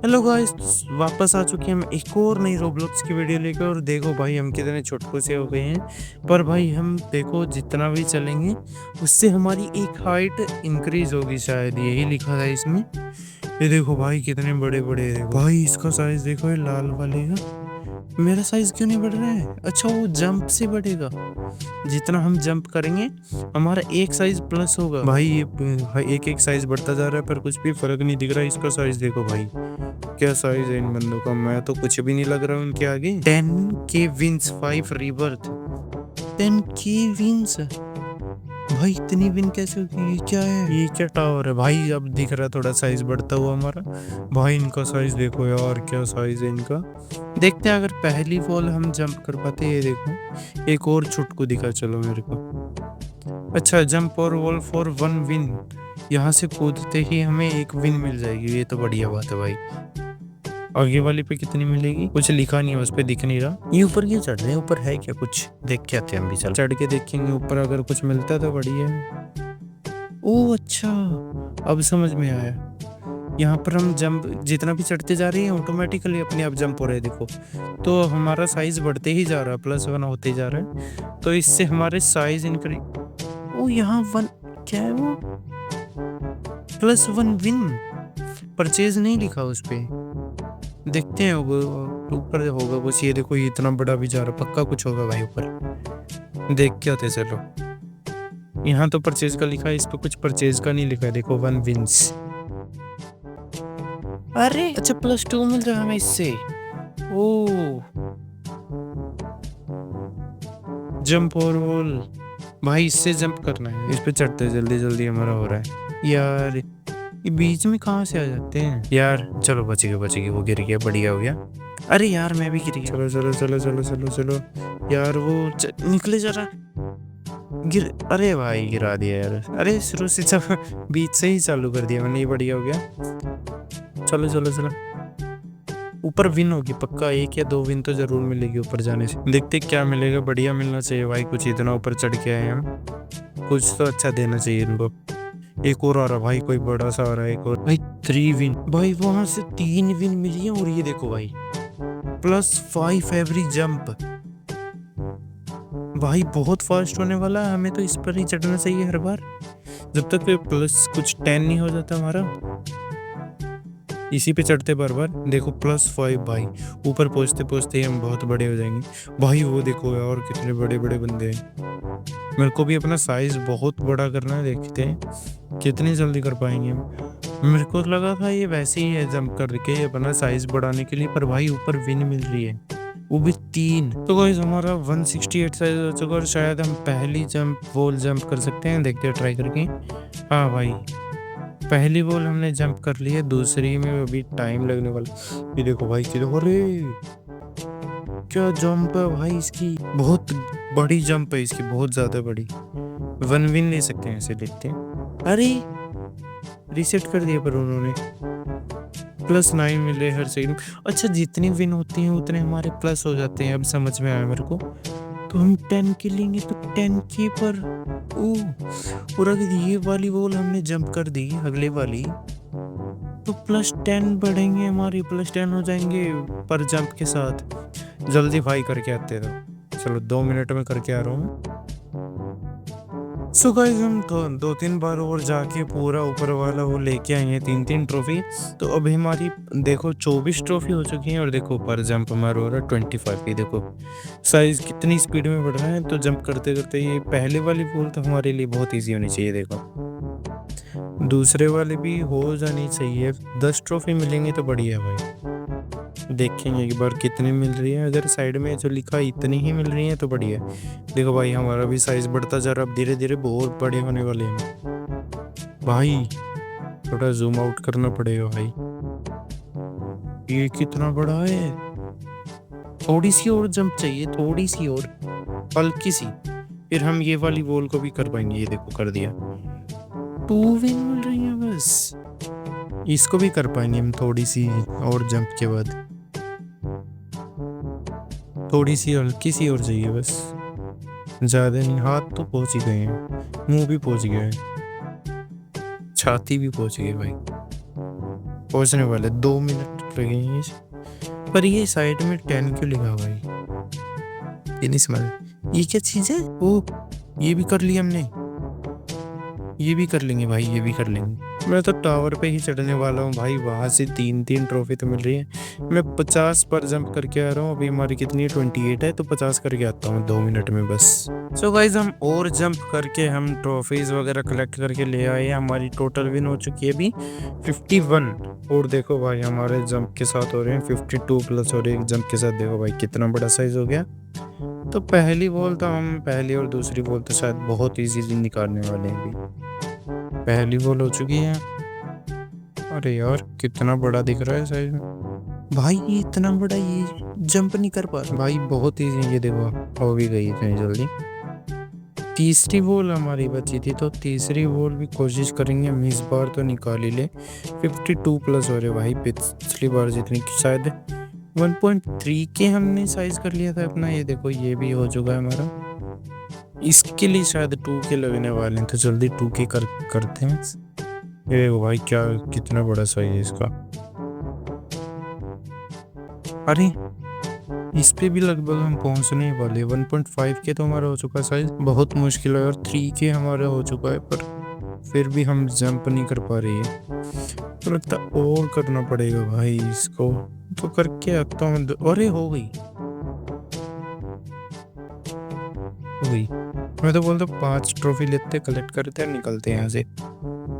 Hello guys, वापस आ चुके हैं हम एक और नई रोब्लॉक्स की वीडियो लेकर। और देखो भाई हम कितने छोटू से हो गए हैं। पर भाई हम देखो जितना भी चलेंगे उससे हमारी एक हाइट इंक्रीज होगी, शायद यही लिखा था इसमें। ये देखो भाई कितने बड़े बड़े हैं। देखो भाई इसका साइज देखो, ये लाल वाले का। मेरा साइज क्यों नहीं बढ़ रहा है? अच्छा वो जंप से बढ़ेगा। जितना हम जंप करेंगे हमारा एक साइज प्लस होगा। भाई ये भाई एक एक साइज बढ़ता जा रहा है पर कुछ भी फर्क नहीं दिख रहा। इसका साइज देखो भाई, क्या साइज है इन बंदों का। मैं तो कुछ भी नहीं लग रहा उनके आगे। 10K wins 5 rebirth. 10K wins भाई, इतनी विन कैसे होगी? ये क्या है? ये क्या टावर है भाई? अब दिख रहा है थोड़ा साइज बढ़ता हुआ हमारा। भाई इनका साइज देखो यार, क्या साइज है इनका। देखते हैं अगर पहली वॉल हम जंप कर पाते। ये देखो एक और छुटकू दिखा, चलो मेरे को। अच्छा, जंप और वॉल फॉर 1 विन। यहाँ से कूदते ही हमें एक विन मिल जाएगी। ये तो बढ़िया बात है भाई। आगे वाली पे कितनी मिलेगी? कुछ लिखा नहीं है उस पे, दिख नहीं रहा। ये ऊपर क्यों चढ़ रहे हैं? ऊपर है क्या कुछ? देख के आते हैं हम भी। चल चढ़ के देखेंगे ऊपर, अगर कुछ मिलता है तो बढ़िया है। ओह अच्छा, अब समझ में आया। यहाँ पर हम जंप जितना भी चढ़ते जा रहे हैं ऑटोमेटिकली अपने आप जंप हो रहे हैं। देखो तो हमारा साइज बढ़ते ही जा रहा है, +1 होते जा रहा है। तो इससे हमारे साइज इंक्रीज। ओ यहाँ 1 क्या है वो? +1 विन। परचेज नहीं लिखा उस पे। देखते हैं ऊपर होगा कुछ। ये देखो ये इतना बड़ा भी जा रहा, पक्का कुछ होगा भाई ऊपर। देख के आते चलो। यहाँ तो परचेज का लिखा है, इस पे कुछ परचेज का नहीं लिखा है। देखो 1 विंस। अरे अच्छा, +2 मिल रहा है हमें इससे। ओ जंप और वॉल भाई, इससे जंप करना है। इस पे चढ़ते जल्दी जल्दी हमारा हो रहा है यार। ये बीच में कहाँ से आ जाते हैं यार? चलो बच गए, वो गिर गया, बढ़िया हो गया। अरे यार मैं भी गिर गया। चलो चलो चलो चलो चलो चलो यार, वो निकले जरा। अरे भाई गिरा दिया यार। अरे शुरू से बीच से ही चालू कर दिया मैंने। ये बढ़िया हो गया। चलो चलो चलो, ऊपर विन होगी पक्का। 1 या 2 विन तो जरूर मिलेगी ऊपर जाने से। देखते क्या मिलेगा। बढ़िया मिलना चाहिए भाई। कुछ इतना ऊपर चढ़ के आए हम, कुछ तो अच्छा देना चाहिए इनको। एक और आ रहा भाई, कोई बड़ा सा आ रहा है एक और। भाई 3 विन भाई, वहां से 3 विन मिली है। और ये देखो भाई +5 एवरी जंप। भाई बहुत फास्ट होने वाला है। हमें तो इस पर ही चढ़ना चाहिए हर बार, जब तक प्लस कुछ 10 नहीं हो जाता हमारा। इसी पे चढ़ते बार बार। देखो +5 भाई, ऊपर पहुंचते पहुंचते ही हम बहुत बड़े हो जाएंगे। भाई वो देखो यार कितने बड़े बड़े बंदे हैं। मेरे को भी अपना साइज बहुत बड़ा करना है। देखते हैं कितनी जल्दी कर पाएंगे हम। मेरे को लगा था ये वैसे ही है जंप करके अपना साइज बढ़ाने के लिए, पर भाई ऊपर विन मिल रही है, वो भी 3। तो गाइस हमारा 168 साइज हो चुका और शायद हम पहली जंप वॉल जंप कर सकते हैं। देखते हैं ट्राई करके। हाँ भाई पहली वॉल हमने जंप कर ली है, दूसरी में अभी टाइम लगने वाला। ये देखो भाई किधर, अरे क्या जंप है भाई इसकी। बहुत बड़ी जंप है इसकी, बहुत ज्यादा बड़ी। 1 विन ले सकते हैं ऐसे, देखते हैं। अरे रीसेट कर दिया पर उन्होंने। +9 मिले हर सेकंड। अच्छा जितनी विन होती हैं उतने हमारे प्लस हो जाते हैं। अब समझ में आया मेरे को। तो हम 10 के लेंगे तो 10K पर। और अगर ये वाली वॉल हमने जंप कर दी अगले वाली, तो +10 बढ़ेंगे हमारे, +10 हो जाएंगे पर जंप के साथ। जल्दी भाई करके आते तो। चलो 2 मिनट में करके आ रहा हूँ। सो गाइस हम तो 2-3 बार और जाके पूरा ऊपर वाला वो लेके आए हैं 3-3 ट्रॉफी। तो अभी हमारी देखो 24 ट्रॉफी हो चुकी हैं। और देखो पर जंप हमारा हो रहा है 25 की। देखो साइज कितनी स्पीड में बढ़ रहा है। तो जंप करते करते ये पहले वाली पूल तो हमारे लिए बहुत ईजी होनी चाहिए। देखो दूसरे वाले भी हो जानी चाहिए। 10 ट्रॉफी मिलेंगे तो बढ़िया भाई। देखेंगे एक बार कितनी मिल रही है। अगर साइड में जो लिखा है इतनी ही मिल रही है तो बढ़िया है। देखो भाई हमारा भी साइज बढ़ता जा रहा है। अब धीरे धीरे बहुत बड़े होने वाले हैं भाई। थोड़ा जूम आउट करना पड़ेगा भाई। ये कितना बड़ा है। थोड़ी सी और जंप चाहिए, थोड़ी सी और, हल्की सी, फिर हम ये वाली वॉल को भी कर पाएंगे। ये देखो कर दिया। 2 विन मिल रही है बस। इसको भी कर पाएंगे हम थोड़ी सी और जंप के बाद। थोड़ी सी हल्की सी और चाहिए बस, ज्यादा नहीं। हाथ तो पहुंच ही गए हैं, मुंह भी पहुंच गया है, छाती भी पहुंच गई भाई। पहुंचने वाले 2 मिनट कट गई है पर ये साइड में 10 क्यों लिखा हुआ है? ये नहीं समझ, ये क्या चीज है? ओ, ये भी कर लिया हमने, ये भी कर लेंगे भाई, ये भी कर लेंगे। मैं तो टावर पे ही चढ़ने वाला हूँ भाई, वहां से 3-3 ट्रॉफी तो मिल रही है। मैं 50 पर जंप करके आ रहा हूँ, अभी हमारी कितनी है 28 है, तो 50 करके आता हूँ 2 मिनट में बस। सो गाइज हम और जंप करके हम ट्रॉफीज वगैरह कलेक्ट करके ले आए। हमारी टोटल विन हो चुकी है अभी 51। और देखो भाई हमारे जंप के साथ हो रहे हैं 52 प्लस, और एक जंप के साथ देखो भाई कितना बड़ा साइज हो गया। तो पहली बॉल तो हम पहली और दूसरी बॉल तो शायद बहुत इजीली निकालने वाले हैं। अभी पहली बॉल हो चुकी है। अरे यार कितना बड़ा दिख रहा है साइज में भाई, ये इतना बड़ा, ये जंप नहीं कर पा रहा भाई, बहुत इजी। ये देखो हो भी गई इतनी जल्दी। तीसरी बॉल हमारी बची थी, तो तीसरी बॉल भी कोशिश करेंगे हम इस बार तो निकाल ही ले। 52 प्लस हो रहे भाई, पिछली बार जितनी शायद 1.3 के हमने साइज कर लिया था अपना। ये देखो ये भी हो चुका है हमारा। इसके लिए शायद 2 के लगने वाले हैं, तो जल्दी 2 के करते हैं। ये भाई क्या कितना बड़ा साइज है इसका। अरे इस पे भी लगभग हम पहुंचने वाले। 1.5 के तो हमारा हो चुका है साइज, बहुत मुश्किल है। और 3 के हमारा हो चुका है, पर फिर भी हम जंप नहीं कर पा रही है। तो लगता और करना पड़ेगा भाई इसको, तो करके आता हूँ। अरे हो गई। मैं तो बोलता 5 ट्रॉफी लेते, कलेक्ट करते हैं, निकलते हैं यहाँ से।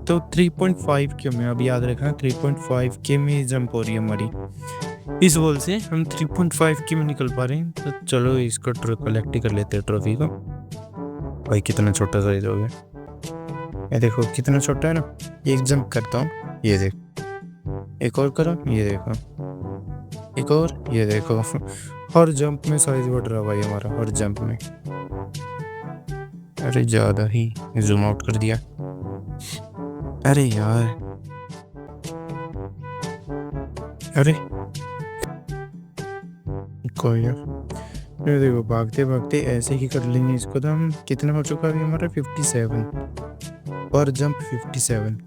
तो 3.5 के में अभी याद रखना, 3.5 के में जंप हो रही है हमारी। इस बॉल से हम 3.5 के में निकल पा रहे हैं। तो चलो इसको कलेक्ट ही कर लेते हैं ट्रॉफी को। भाई कितना छोटा साइज हो गया, ये देखो कितना छोटा है ना। एक जंप करता हूँ, ये देख, एक और करो, ये देखो, एक और, ये देखो। हर जंप में साइज बढ़ रहा भाई हमारा, हर जंप में। अरे ज्यादा ही जूम आउट कर दिया। अरे यार, अरे कोई यार, ये देखो भागते भागते ऐसे ही कर लेंगे इसको। तो हम कितना हो चुका है हमारा 57 पर जंप 57।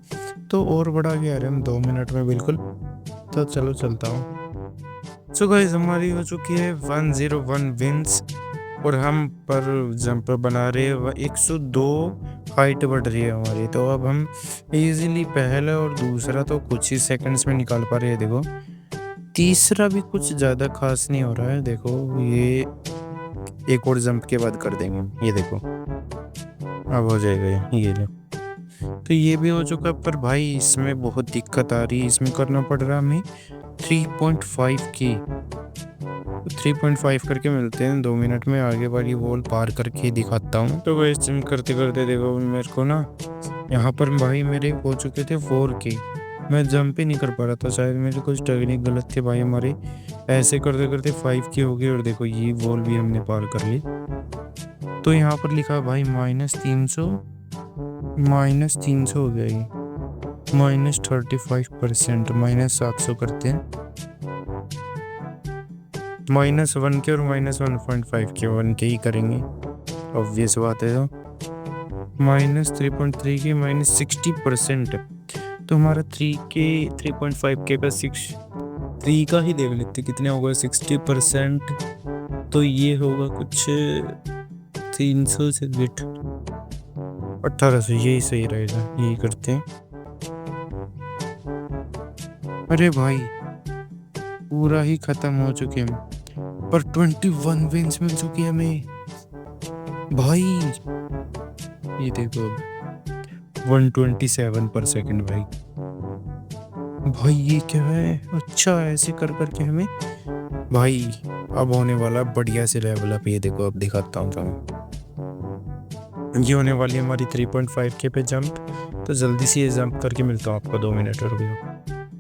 तो और बढ़ा गया हम 2 मिनट में बिल्कुल। तो चलो चलता हूँ। सो गाइस हमारी हो चुकी है 101 विंस, और हम पर जंप बना रहे हैं 102 हाइट बढ़ रही है हमारी। तो अब हम इजीली पहला और दूसरा तो कुछ ही सेकंड्स में निकाल पा रहे हैं। देखो तीसरा भी कुछ ज़्यादा खास नहीं हो रहा है। देखो ये एक और जंप के बाद कर देंगे, ये देखो अब हो जाएगा ये लो। तो ये भी हो चुका, पर भाई इसमें बहुत दिक्कत आ रही है। इसमें करना पड़ रहा है हमें 3.5 की। 3.5 करके मिलते हैं 2 मिनट में। आगे वाली वॉल पार करके दिखाता हूँ। तो वैसे जंप करते करते देखो मेरे को ना यहाँ पर भाई मेरे हो चुके थे 4 के। मैं जंप ही नहीं कर पा रहा था, शायद मेरी कुछ टेक्निक गलत थी भाई हमारी। ऐसे करते करते 5 के हो गए, और देखो ये वॉल भी हमने पार कर ली। तो यहाँ पर लिखा भाई -300 -300 हो गया ये, -35%, -700 करते हैं। -1 के और -1.5 के, 1 के ही करेंगे, ऑब्वियस बात है। तो -3.3 के -60%। तो हमारा 3 के 3.5 के का 3 का ही देख लेते कितने होगा 60%। तो ये होगा कुछ 300 से बिट 1800, यही सही रहेगा, यही करते हैं। अरे भाई पूरा ही खत्म हो चुके हैं, पर 21 विंस मिल चुकी है हमें भाई। ये देखो 127 पर सेकंड भाई। भाई ये क्या है? अच्छा ऐसे कर करके हमें भाई अब होने वाला बढ़िया से लेवल अप। ये देखो अब दिखाता हूँ तुम्हें। ये होने वाली हमारी 3.5 के पे जंप। तो जल्दी से ये जंप करके मिलता हूँ आपको 2 मिनट और भी।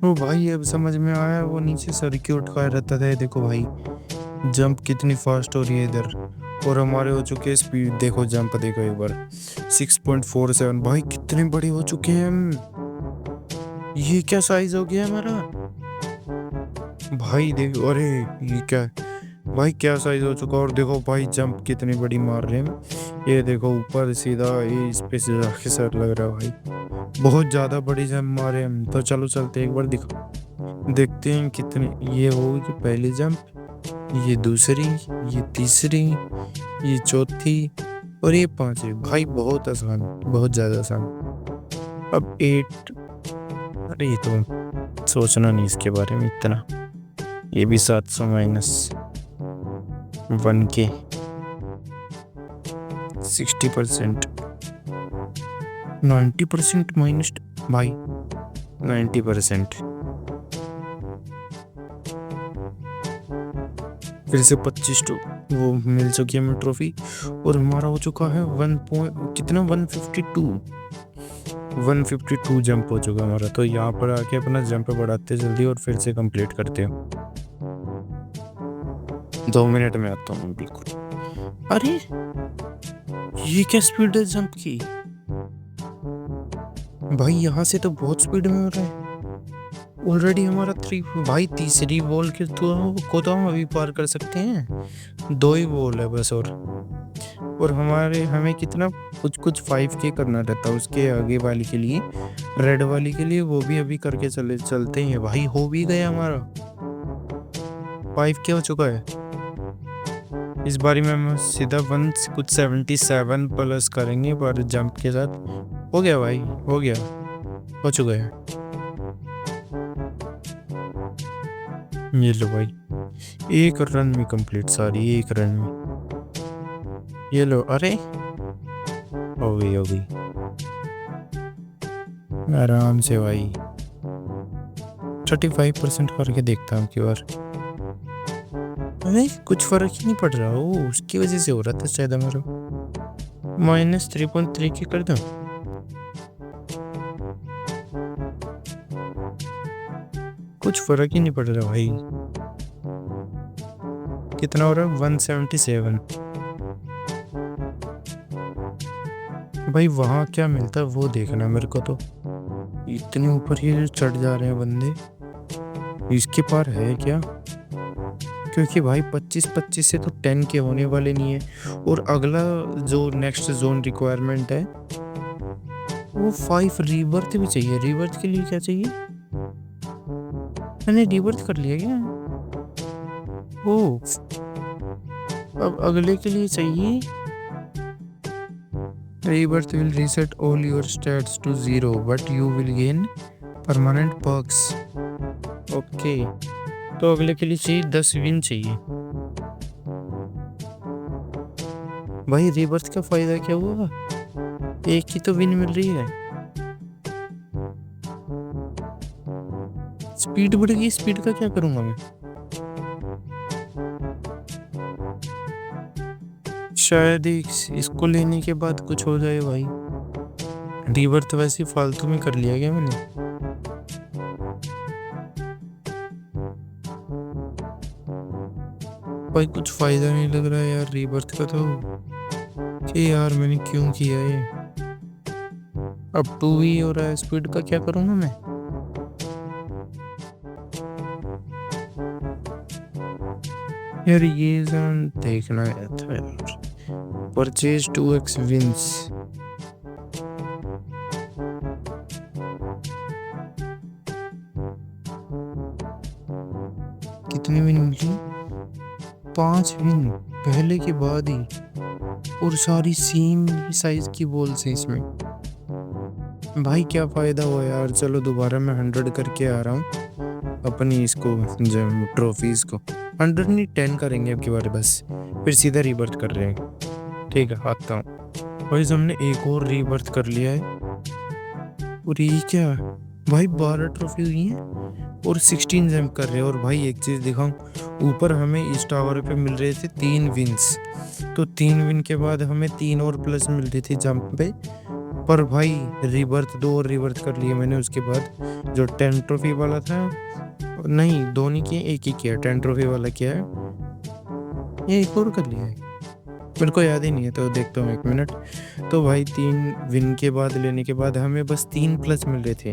ओ भाई अब समझ में आया, वो नीचे सर्किट का रहता था। देखो भाई जंप कितनी फास्ट हो रही है इधर, और हमारे हो चुके हैं स्पीड। देखो जंप देखो एक बार 6.47। भाई कितने बड़े हो चुके हैं हम। ये क्या साइज हो गया हमारा भाई, देखो। अरे ये क्या भाई, क्या साइज हो चुका। और देखो भाई जंप कितनी बड़ी मार रहे हैं। ये देखो ऊपर सीधा ये इस पे से सर लग रहा है भाई, बहुत ज़्यादा बड़ी जंप मारे हम। तो चलो चलते एक बार देखते हैं कितने ये होगी। पहली जंप, ये दूसरी, ये तीसरी, ये चौथी और ये पांचवी। भाई बहुत आसान, बहुत ज्यादा आसान। अब 8। अरे ये तो सोचना नहीं इसके बारे में इतना। ये भी 700 माइनस 1 के 60%, 90% माइनस भाई 90%। फिर से 25 टू वो मिल चुकी है हमें ट्रॉफी। और हमारा हो चुका है 1 पॉइंट कितना 152 जंप हो चुका हमारा। तो यहाँ पर आके अपना जंप बढ़ाते जल्दी और फिर से कंप्लीट करते हैं। 2 मिनट में आता हूँ बिल्कुल। अरे ये क्या स्पीड है जंप की भाई, यहाँ से तो बहुत स्पीड में हो रहा है। ऑलरेडी हमारा 3 भाई, तीसरी बॉल के तो हम अभी पार कर सकते हैं। 2 ही बॉल है बस। और हमें कितना कुछ 5K करना रहता है उसके आगे वाली के लिए, रेड वाली के लिए। वो भी अभी करके चलते हैं भाई। हो भी गया हमारा 5K हो चुका है। इस बारी में हम सीधा 177 प्लस करेंगे पर जंप के साथ। हो गया भाई, हो गया, हो चुका है। ये लो भाई, 1 रन में कंप्लीट, सारी 1 रन में। ये लो, अरे हो गई, हो गई आराम से भाई। 35% करके देखता हूँ की बार। अरे कुछ फर्क ही नहीं पड़ रहा। ओ उसकी वजह से हो रहा था शायद मेरा। -3.3 की कर दूं। कुछ फर्क ही नहीं पड़ रहा भाई। कितना हो रहा है 177। भाई वहां क्या मिलता है वो देखना मेरे को। तो इतने ऊपर ये चढ़ जा रहे हैं बंदे, इसके पार है क्या? क्योंकि भाई 25 से तो 10K होने वाले नहीं है। और अगला जो नेक्स्ट जोन रिक्वायरमेंट है वो 5 रीबर्थ भी चाहिए। रीबर्थ के लिए क्या चाहिए? मैंने रीबर्थ कर लिया क्या? ओ अब अगले के लिए चाहिए। Rebirth will reset all your stats to 0 but you will gain permanent perks. Okay, तो अगले के लिए चाहिए 10 विन चाहिए। भाई रीबर्थ का फायदा क्या हुआ? एक ही तो विन मिल रही है। स्पीड बढ़ गई, स्पीड का क्या करूंगा मैं? शायद इसको लेने के बाद कुछ हो जाए भाई। रीबर्थ वैसे फालतू में कर लिया क्या मैंने? भाई कुछ फायदा नहीं लग रहा है यार रीबर्थ का। तो कि यार मैंने क्यों किया ये? अब 2 ही हो रहा है। स्पीड का क्या करूंगा मैं? यार ये जोन देखना गया था यार। Purchase 2x wins. कितनी विन मिली? 5 विन पहले के बाद ही। और सारी सेम साइज की बॉल्स हैं इसमें। भाई क्या फायदा हुआ यार। चलो दोबारा मैं 100 करके आ रहा हूँ अपनी इसको ट्रॉफीज को। 100 नहीं 10 करेंगे अब की बार बस। फिर सीधा रीबर्थ कर रहे हैं। ठीक है आता हूँ भाई। हमने एक और रीबर्थ कर लिया है। और ये क्या भाई 12 ट्रॉफी हुई हैं और 16 जंप कर रहे हैं। और भाई एक चीज दिखाऊं, ऊपर हमें इस टावर पे मिल रहे थे 3 विंस। तो 3 विन के बाद हमें 3 और प्लस मिल रही थी जंप पे। पर भाई रीबर्थ 2 और रीबर्थ कर लिए मैंने उसके बाद। जो 10 ट्रॉफी वाला था, नहीं 2 नहीं किए, एक ही किया। 10 ट्रॉफी वाला किया है, ये एक और कर लिया है। मेरे को याद ही नहीं है तो देखता हूँ 1 मिनट। तो भाई 3 विन के बाद लेने के बाद हमें बस 3 प्लस मिल रहे थे।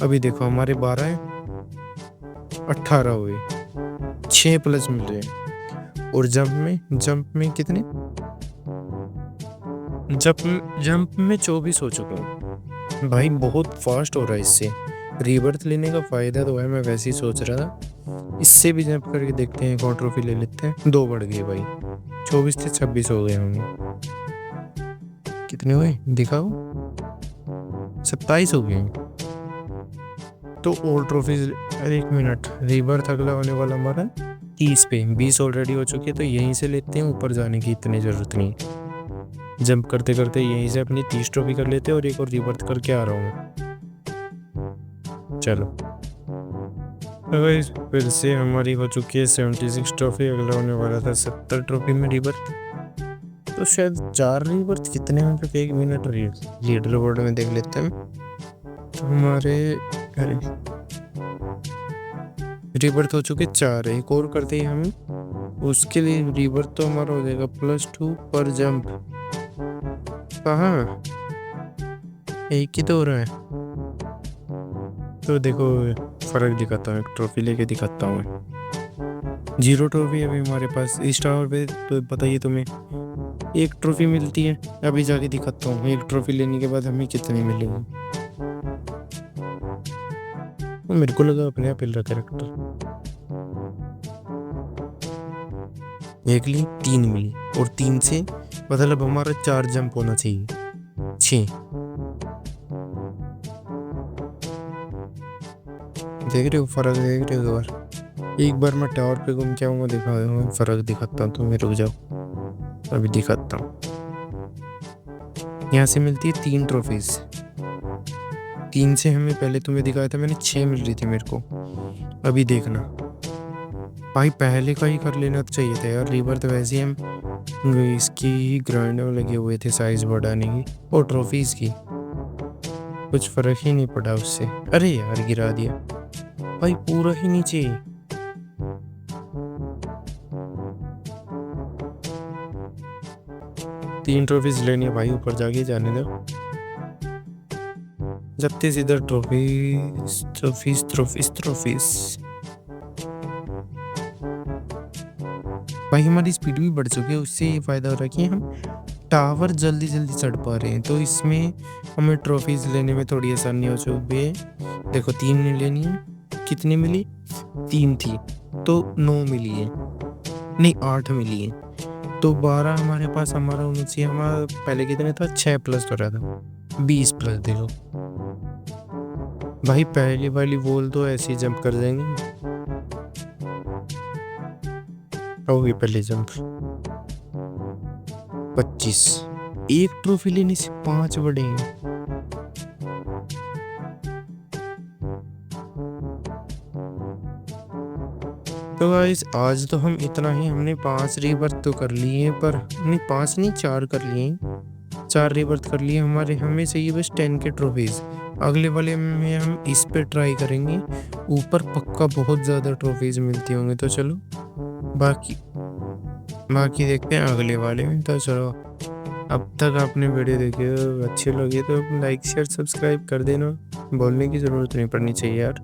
अभी देखो हमारे 12 है, 18 हुए, 6 प्लस मिल रहे हैं। और जंप में कितने? जंप में 24 हो चुका हूँ भाई। बहुत फास्ट हो रहा है इससे। रीबर्थ लेने का फ़ायदा तो है, मैं वैसे ही सोच रहा था। इससे भी जंप करके देखते हैं, एक और ट्रॉफी ले लेते हैं। 2 बढ़ गए भाई, 24 से 26 हो गए होंगे। कितने हुए दिखाओ? 27 हो गए। तो और ट्रॉफीज, अरे 1 मिनट, रीबर्थ अगला होने वाला हमारा 30 पे, 20 ऑलरेडी हो चुकी है, तो यहीं से लेते हैं। ऊपर जाने की इतनी ज़रूरत नहीं, जंप करते करते यहीं से अपनी 30 ट्रॉफी कर लेते हैं और एक और रीबर्थ करके आ रहा हूँ मैं। चलो तो गाइस, फिर से हमारी हो चुकी है 76 ट्रॉफी। अगला होने वाला था 70 ट्रॉफी में रीबर्थ। तो शायद 4 रीबर्थ कितने हैं, मतलब 1 मिनट लीडर बोर्ड में देख लेते हैं। तो हमारे अरे रीबर्थ हो चुके 4 है, एक और करते हैं हम। उसके लिए रीबर्थ तो हमारा हो जाएगा +2 पर जंप। कहाँ, एक ही तो हो रहा है। तो देखो फर्क दिखाता हूँ, एक ट्रॉफी लेके दिखाता हूँ मैं। 0 ट्रॉफी अभी हमारे पास इस टावर पे, तो बताइए तुम्हें 1 ट्रॉफी मिलती है। अभी जाके दिखाता हूँ 1 ट्रॉफी लेने के बाद हमें कितनी मिलेगी। मेरे को लगा अपने आप हिल रहा कैरेक्टर। 1 ली, 3 मिली, और 3 से मतलब हमारा 4 जंप होना चाहिए, 6। देख रहे हो फर्क, देख रहे हो? एक बार मैं टावर पे घूम के आऊँगा, दिखा फर्क दिखाता हूँ। तुम्हें रुक जाओ, अभी दिखाता हूँ। यहाँ से मिलती है 3 ट्रॉफीज। 3 से हमें पहले तुम्हें दिखाया था मैंने, 6 मिल रही थी मेरे को। अभी देखना भाई, पहले का ही कर लेना चाहिए था यार। रीबर्थ वैसे ही हम इसकी ही ग्राइंड में लगे हुए थे, साइज बढ़ाने की और ट्रॉफीज की। कुछ फर्क ही नहीं पड़ा उससे। अरे यार गिरा दिया भाई, पूरा ही नीचे। तीन ट्रॉफीज लेनी है भाई, ऊपर जाके जाने दो। जब तक इधर ट्रॉफीज ट्रॉफीज ट्रॉफीज ट्रॉफीज। भाई हमारी स्पीड भी बढ़ चुकी है, उससे ये फ़ायदा हो रहा है कि हम टावर जल्दी जल्दी चढ़ पा रहे हैं। तो इसमें हमें ट्रॉफीज लेने में थोड़ी आसानी हो चुकी है। देखो 3 लेनी है, कितनी मिली? 3 थी तो 9 मिली है, नहीं 8 मिली है। तो 12 हमारे पास हमारा होना चाहिए। हमारा पहले कितने था? 6 प्लस हो रहा था, 20 प्लस। देखो भाई, पहली वाली वॉल तो ऐसे ही जंप कर देंगे। होगी पहले जंप 25। 1 ट्रॉफी लेने से 5 बढ़ेंगे। तो गाइस आज तो हम इतना ही, हमने 5 रीबर्थ तो कर लिए हैं, पर नहीं 5 नहीं 4 कर लिए, 4 रीबर्थ कर लिए हमारे। हमें चाहिए बस 10 के ट्रॉफीज। अगले वाले में हम इस पे ट्राई करेंगे, ऊपर पक्का बहुत ज़्यादा ट्रॉफीज मिलती होंगी। तो चलो बाकी देखते हैं अगले वाले में। तो चलो, अब तक आपने वीडियो देखी हो, अच्छी लगी तो लाइक शेयर सब्सक्राइब कर देना। बोलने की ज़रूरत नहीं पड़नी चाहिए यार।